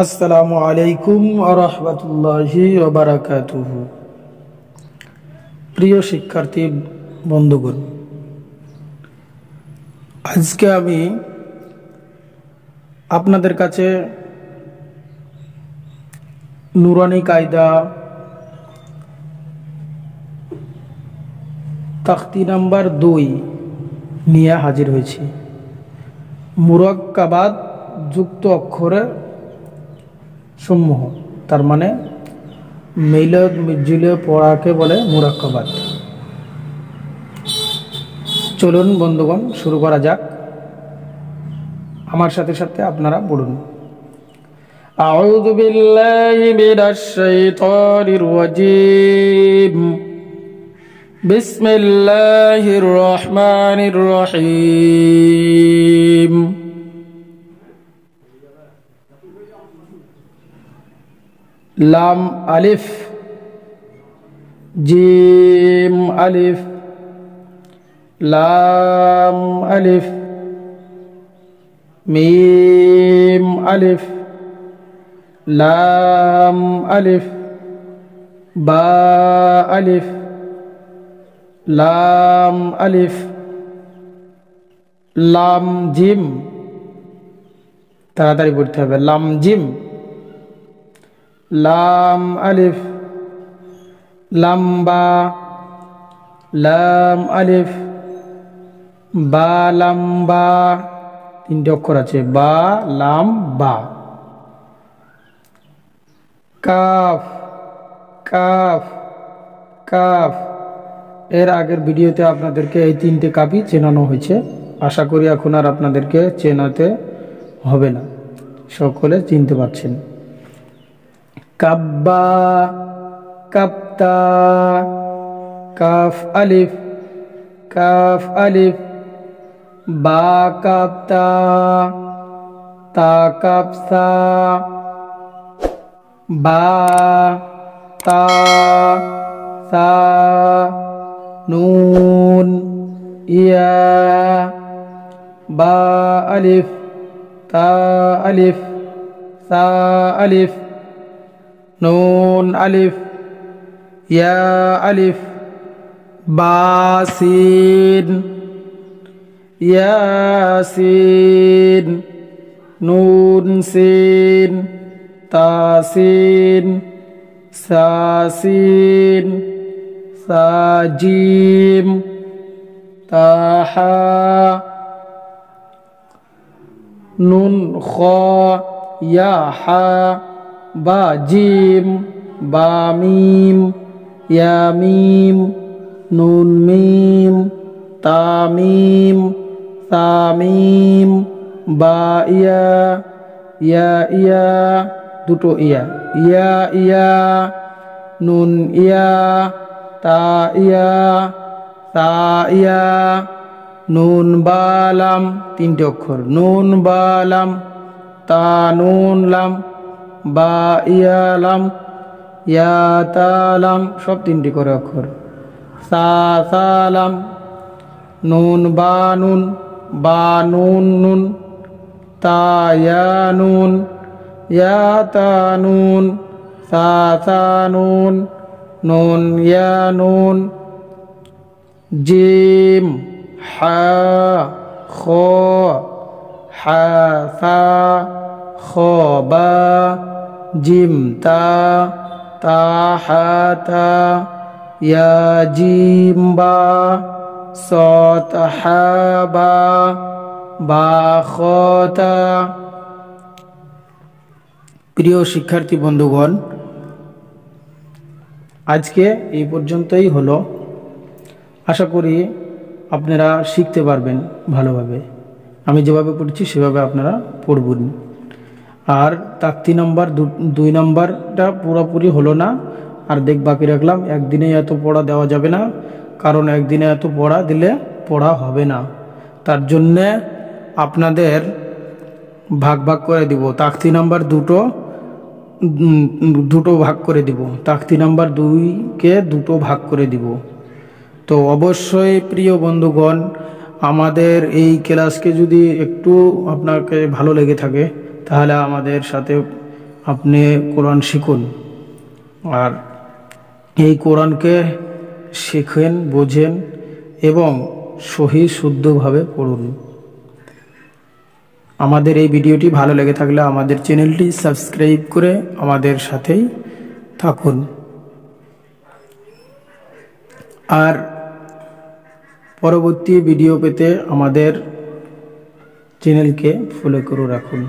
আসসালামু আলাইকুম ওয়া রাহমাতুল্লাহি ওয়া বারাকাতুহু। প্রিয় শিক্ষার্থী বন্ধুগণ, আজকে আমি আপনাদের কাছে নুরানি কায়দা তাখতি নাম্বার 2 নিয়ে হাজির হয়েছি। মুরাক্কাবাত যুক্ত অক্ষরের সমূহ, তার মানে মিলে মিলে পড়াকে বলে মুরাক্কাবাত। চলুন বন্ধুগণ শুরু করা যাক। আমার সাথে সাথে আপনারা পড়ুন। আউযু বিল্লাহি মিনাশ শাইতানির রাজীম। বিসমিল্লাহির রহমানির রহিম। লাম আলিফ, জিম আলিফ, লাম আলিফ, মিম আলিফ, লাম আলিফ, বা আলিফ, লাম আলিফ, লাম জিম, তাড়াতাড়ি পড়তে হবে। লাম জিম, লাম আলিফ, লাম্বা, লাম আলিফ, বা লাম্বা, তিনটে অক্ষর আছে, বা লাম বা। Calf, calf, calf. এর আগের ভিডিওতে আপনাদেরকে এই তিনটে কাফই চেনানো হয়েছে। আশা করি এখন আর আপনাদেরকে চেনাতে হবে না, সকলে চিনতে পারছেন। কাব্বা, কাপ্তা, কাফ আলিফ, কাফ আলিফ, বা কাপ্তা, তা কাপসা, বা তা সা, নুন ইয়া, বা আলিফ, তা আলিফ, সা আলিফ, নুন আলিফ, ইয়া আলিফ, বাসিন, ইয়াসিন, নুন সিন, তাসিন, সাসিন, সাজিম, তাহা, নুন খ, ইয়া হা, বা জিম, বা মিম, ইয়া মিম, নুন মিম, তা মিম, সা মিম, বা ইয়া, ইয়া ইয়া, দুটো ইয়া, ইয়া ইয়া, নুন ইয়া, তা ইয়া, সা ইয়া, নুন বালাম, তিনটে অক্ষর, নুন বালাম, তা নুন লাম, বা ইয়া লাম, ইয়া তালাম, সব তিনটি করে অক্ষর। সা সালাম, নুন বা নুন, বা নুন নুন, তা ইয়া নুন, ইয়া তা নুন, সা সা নুন, নুন ইয়া নুন, জিম হা খ, হা সা, খ বা, জিম তা, তা হা তা, ইয়া জিম বা, সত হা বা, বা খ তা। প্রিয় শিক্ষার্থী বন্ধুগণ, আজকে এই পর্যন্তই হলো। আশা করি আপনারা শিখতে পারবেন ভালোভাবে। আমি যেভাবে পড়ছি সেভাবে আপনারা পড়বেন। আর তাকতি নাম্বার 2 নাম্বারটা পুরোপুরি হলো না, আর বাকি রাখলাম। একদিনে এত পড়া দেওয়া যাবে না, কারণ একদিনে এত পড়া দিলে পড়া হবে না। তার জন্যে আপনাদের ভাগ ভাগ করে দিব। তাকতি নাম্বার দুটো ভাগ করে দিব। তাকতি নাম্বার 2কে দুটো ভাগ করে দিব। তো অবশ্যই প্রিয় বন্ধুগণ, আমাদের এই ক্লাসকে যদি একটু আপনাকে ভালো লেগে থাকে তাহলে আমাদের সাথে আপনি কোরআন শিখুন আর এই কোরআনকে শেখেন, বোঝেন এবং সহি শুদ্ধভাবে পড়ুন। আমাদের এই ভিডিওটি ভালো লেগে থাকলে আমাদের চ্যানেলটি সাবস্ক্রাইব করে আমাদের সাথেই থাকুন আর পরবর্তী ভিডিও পেতে আমাদের চ্যানেলকে ফলো করে রাখুন।